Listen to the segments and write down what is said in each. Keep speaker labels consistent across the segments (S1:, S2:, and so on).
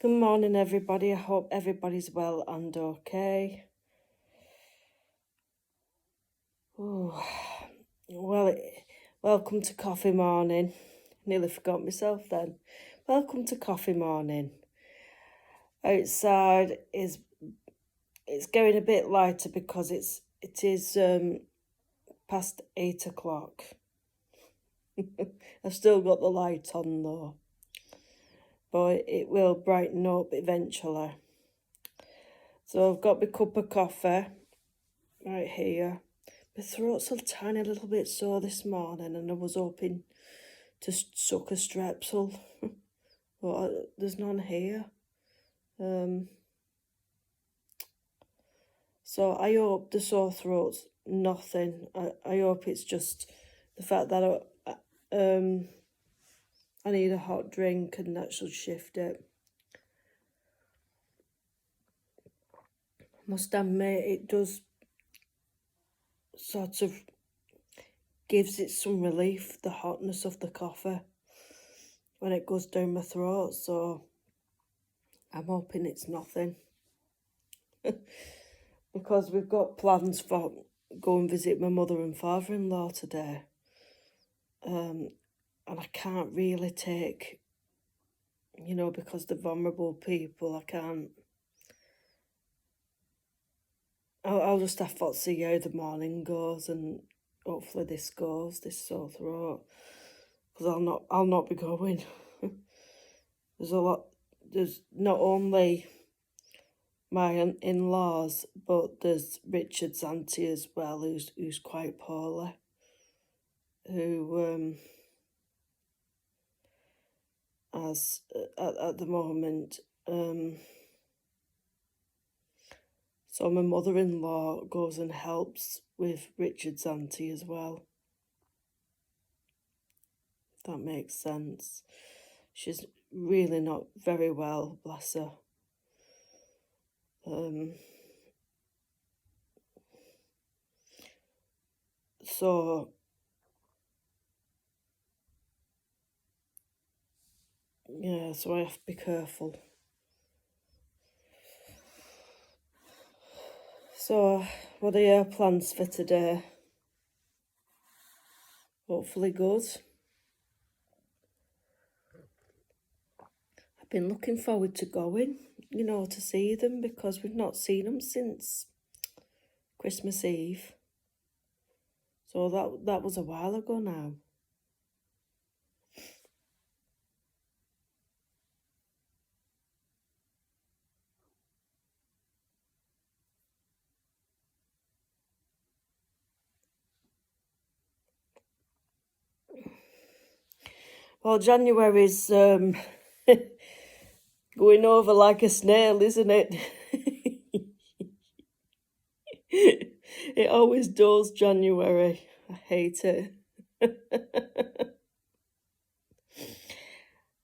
S1: Good morning, everybody. I hope everybody's well and okay. Ooh. Well, welcome to coffee morning. Nearly forgot myself then. Welcome to coffee morning. Outside it's going a bit lighter because it is past 8 o'clock. I've still got the light on though, but it will brighten up eventually. So I've got my cup of coffee right here. My throat's a tiny little bit sore this morning and I was hoping to suck a strepsil, but there's none here. So I hope the sore throat's nothing. I hope it's just the fact that I need a hot drink and that should shift it. Must admit, it does sort of gives it some relief, the hotness of the coffee when it goes down my throat, so I'm hoping it's nothing. Because we've got plans for go and visit my mother and father-in-law today. And I can't really take, because they're vulnerable people, I can't. I'll just have to see how the morning goes, and hopefully this sore throat, because I'll not be going. There's not only my in-laws, but there's Richard's auntie as well, who's quite poorly, who as at the moment. So my mother-in-law goes and helps with Richard's auntie as well. If that makes sense. She's really not very well, bless her. So yeah, so I have to be careful. So what are your plans for today? Hopefully good. I've been looking forward to going, to see them, because we've not seen them since Christmas Eve. So that was a while ago now. Well, January's going over like a snail, isn't it? It always does, January. I hate it.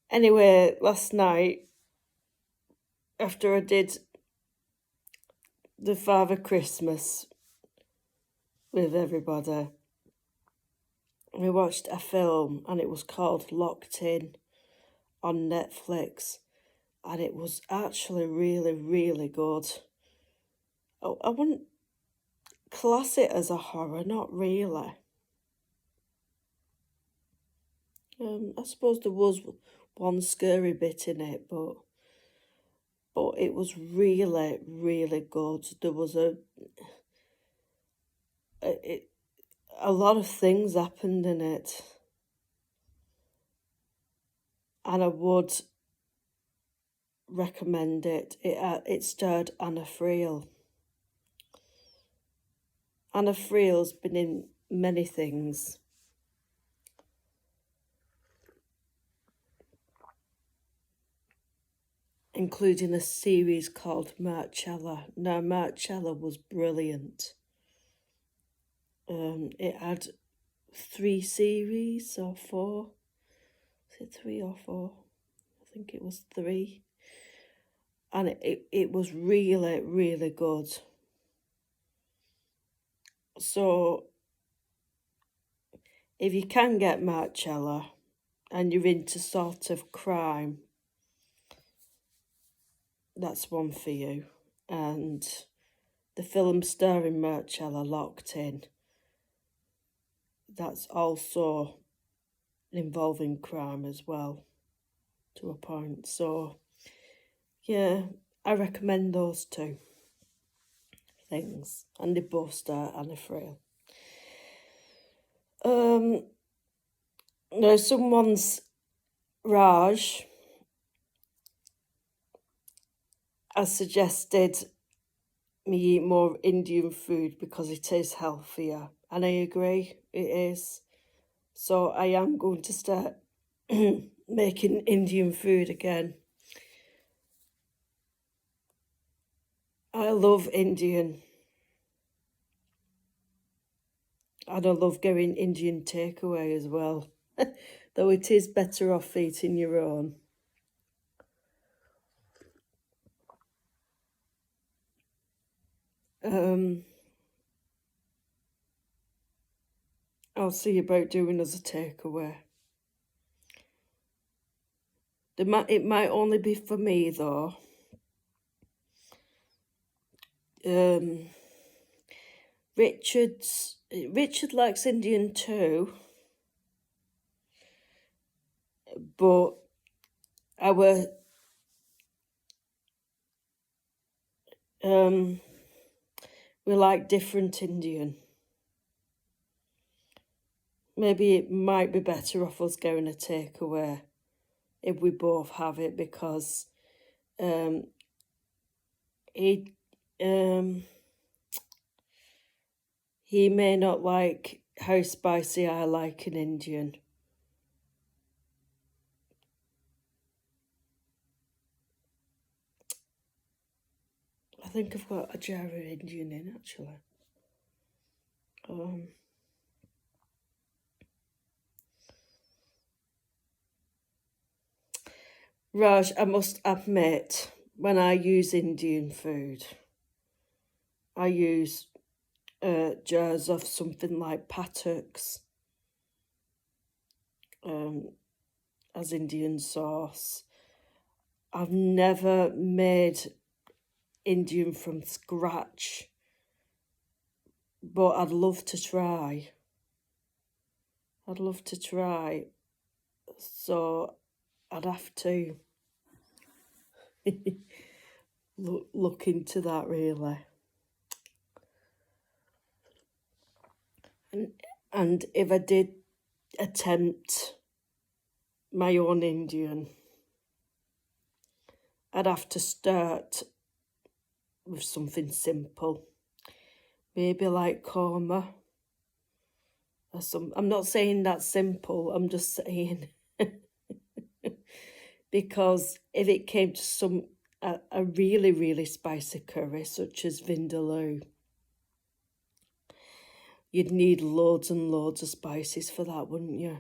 S1: Anyway, last night, after I did the Father Christmas with everybody, we watched a film and it was called Locked In on Netflix, and it was actually really, really good. I wouldn't class it as a horror, not really. I suppose there was one scary bit in it, but it was really, really good. There was a lot of things happened in it, and I would recommend it. It starred Anna Friel. Anna Friel's been in many things, including a series called Marcella. Now, Marcella was brilliant. It had 3 series or 4. Is it 3 or 4? I think it was 3. And it was really, really good. So, if you can get Marcella and you're into sort of crime, that's one for you. And the film starring Marcella Locked In, that's also involving crime as well, to a point. So, yeah, I recommend those two things. And they both star Anna Friel. Now, someone's Raj has suggested me eat more Indian food because it is healthier. And I agree, it is. So I am going to start making Indian food again. I love Indian. And I love going Indian takeaway as well. Though it is better off eating your own. I'll see about doing as a takeaway. It might only be for me though. Richard likes Indian too, but we like different Indian. Maybe it might be better off us going a takeaway if we both have it, because he may not like how spicy I like an Indian. I think I've got a jar of Indian in, actually. Raj, I must admit, when I use Indian food, I use jars of something like pattaks as Indian sauce. I've never made Indian from scratch, but I'd love to try. So I'd have to look into that, really. And if I did attempt my own Indian, I'd have to start with something simple. Maybe like korma. I'm not saying that's simple, I'm just saying because if it came to a really, really spicy curry, such as vindaloo, you'd need loads and loads of spices for that, wouldn't you?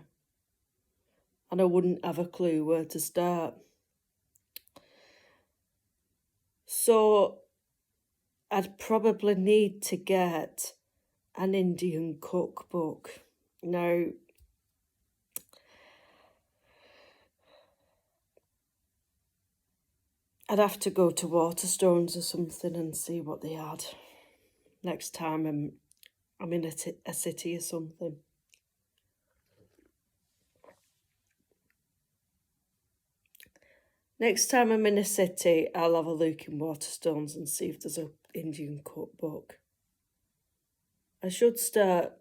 S1: And I wouldn't have a clue where to start. So I'd probably need to get an Indian cookbook. Now, I'd have to go to Waterstones or something and see what they had next time I'm in a city or something. Next time I'm in a city, I'll have a look in Waterstones and see if there's an Indian cookbook. I should start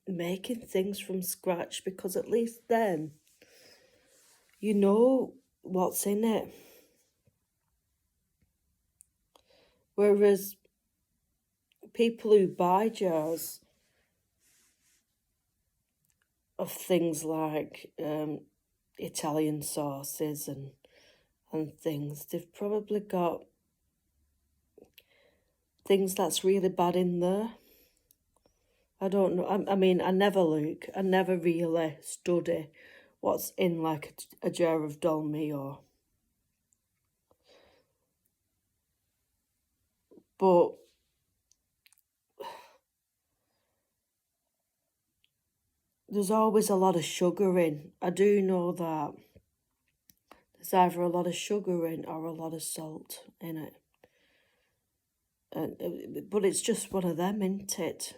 S1: making things from scratch, because at least then you know what's in it. Whereas people who buy jars of things like Italian sauces and things, they've probably got things that's really bad in there. I don't know. I mean, I never look. I never really study what's in like a jar of dolmio. But there's always a lot of sugar in. I do know that. There's either a lot of sugar in or a lot of salt in it. But it's just one of them, isn't it?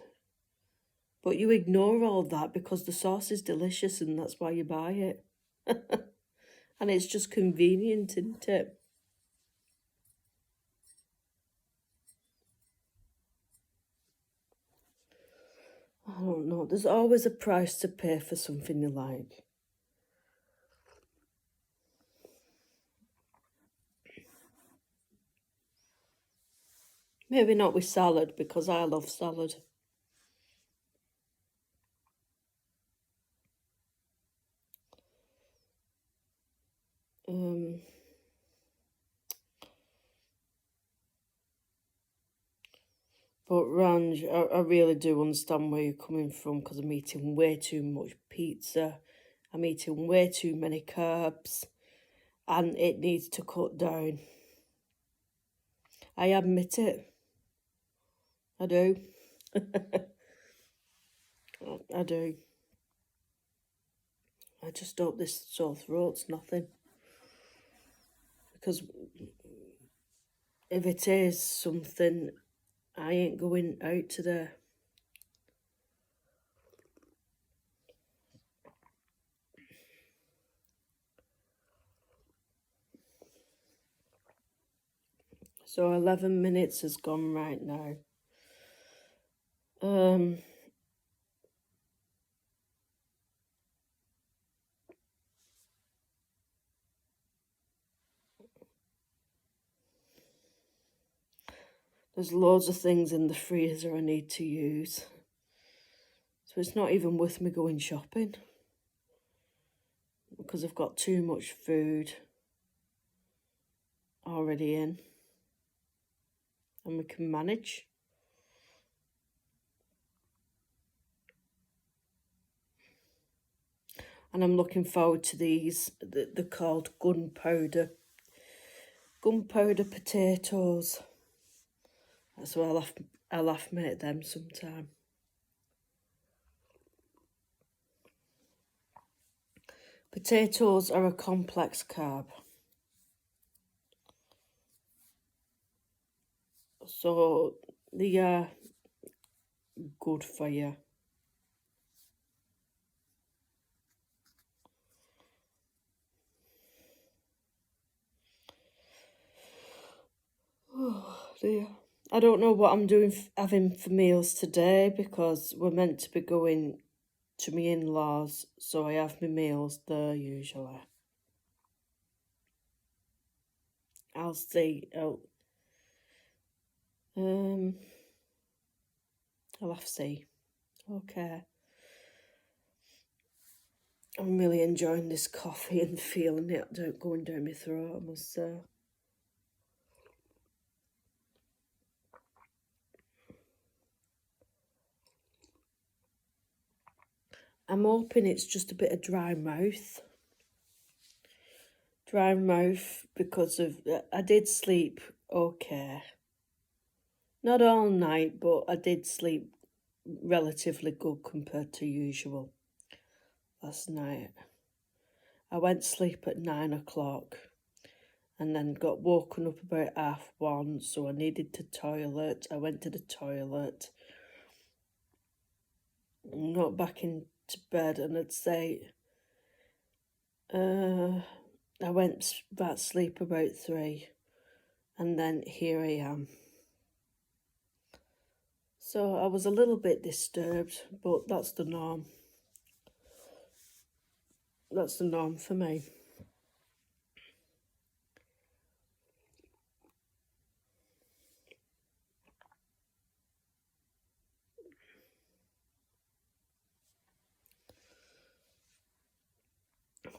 S1: But you ignore all that because the sauce is delicious and that's why you buy it. And it's just convenient, isn't it? I don't know. There's always a price to pay for something you like. Maybe not with salad, because I love salad. But Ranj, I really do understand where you're coming from, because I'm eating way too much pizza. I'm eating way too many carbs, and it needs to cut down. I admit it. I do. I do. I just hope this sore throat's nothing. Because if it is something, I ain't going out today. So 11 minutes has gone right now. There's loads of things in the freezer I need to use. So it's not even worth me going shopping, because I've got too much food already in. And we can manage. And I'm looking forward to these. They're called gunpowder potatoes. So I'll have to make them sometime. Potatoes are a complex carb. So they are good for you. Oh dear. I don't know what I'm having for meals today, because we're meant to be going to my in-laws, so I have my meals there usually. I'll see. I'll have to see. Okay. I'm really enjoying this coffee and feeling it going down my throat, I must say. I'm hoping it's just a bit of dry mouth. Dry mouth because of... I did sleep okay. Not all night, but I did sleep relatively good compared to usual last night. I went to sleep at 9 o'clock and then got woken up about 1:30, so I needed to toilet. I went to the toilet. Got back into bed, and I'd say I went back to sleep about 3, and then here I am. So I was a little bit disturbed, but that's the norm. That's the norm for me.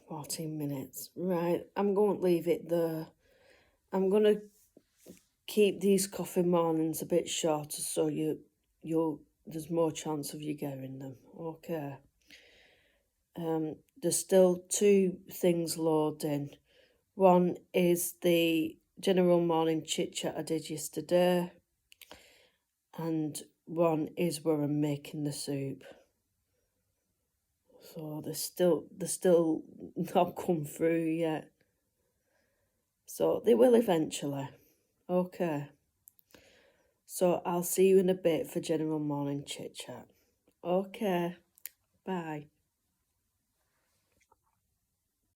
S1: "14 minutes. Right, I'm going to leave it there. I'm going to keep these coffee mornings a bit shorter, so there's more chance of you getting them. Okay. There's still 2 things loading. One is the general morning chit chat I did yesterday, and one is where I'm making the soup. So they're still not come through yet. So they will eventually. Okay. So I'll see you in a bit for general morning chit chat. Okay. Bye.